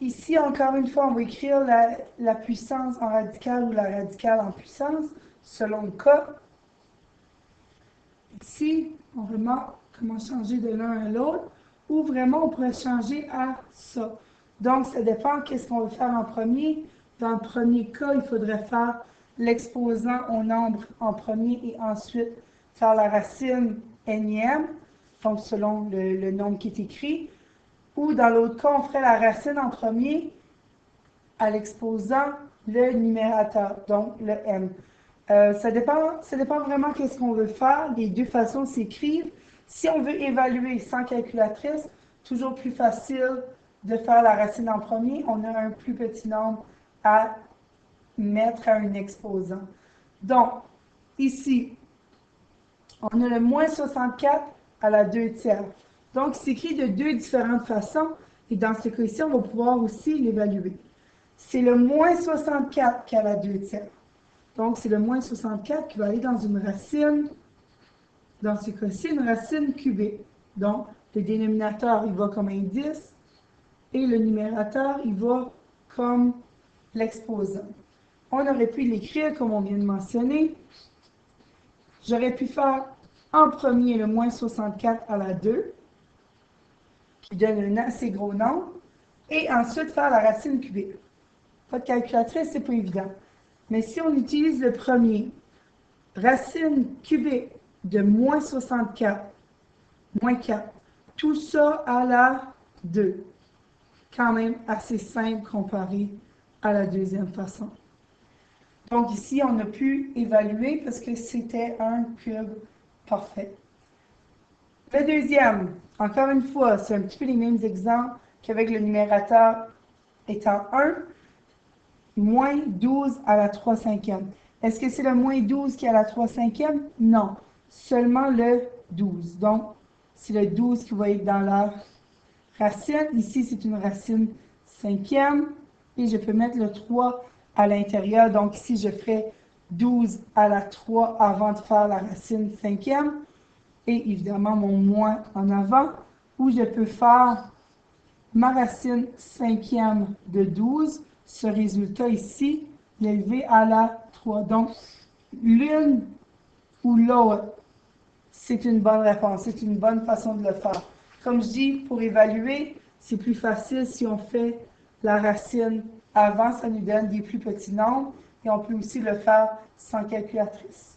Ici, encore une fois, on va écrire la puissance en radical ou la radicale en puissance, selon le cas. Ici, on vraiment comment changer de l'un à l'autre, ou vraiment on pourrait changer à ça. Donc, ça dépend qu'est-ce qu'on veut faire en premier. Dans le premier cas, il faudrait faire l'exposant au nombre en premier et ensuite faire la racine énième, donc selon le nombre qui est écrit. Ou dans l'autre cas, on ferait la racine en premier à l'exposant le numérateur, donc le m. Ça dépend vraiment qu'est-ce qu'on veut faire. Les deux façons s'écrivent. Si on veut évaluer sans calculatrice, toujours plus facile de faire la racine en premier. On a un plus petit nombre à mettre à un exposant. Donc, ici, on a le moins 64 à la 2 tiers. Donc, c'est écrit de deux différentes façons. Et dans ce cas-ci, on va pouvoir aussi l'évaluer. C'est le moins 64 qui a la 2 tiers. Donc, c'est le moins 64 qui va aller dans une racine, dans ce cas-ci, une racine cubée. Donc, le dénominateur, il va comme indice et le numérateur, il va comme l'exposant. On aurait pu l'écrire comme on vient de mentionner. J'aurais pu faire en premier le moins 64 à la 2, qui donne un assez gros nombre, et ensuite faire la racine cubée. Pas de calculatrice, c'est pas évident. Mais si on utilise le premier, racine cubée de moins 64, moins 4, tout ça à la 2. Quand même assez simple comparé à la deuxième façon. Donc ici, on a pu évaluer parce que c'était un cube parfait. Le deuxième, encore une fois, c'est un petit peu les mêmes exemples qu'avec le numérateur étant 1, moins 12 à la 3 cinquième. Est-ce que c'est le moins 12 qui est à la 3 cinquième? Non, seulement le 12. Donc, c'est le 12 qui va être dans la racine. Ici, c'est une racine cinquième. Et je peux mettre le 3 à l'intérieur. Donc, ici, je ferai 12 à la 3 avant de faire la racine cinquième. Et évidemment, mon moins en avant. Ou je peux faire ma racine cinquième de 12. Ce résultat ici, l'élever à la 3. Donc, l'une ou l'autre, c'est une bonne réponse. C'est une bonne façon de le faire. Comme je dis, pour évaluer, c'est plus facile si on fait la racine avant, ça nous donne des plus petits nombres et on peut aussi le faire sans calculatrice.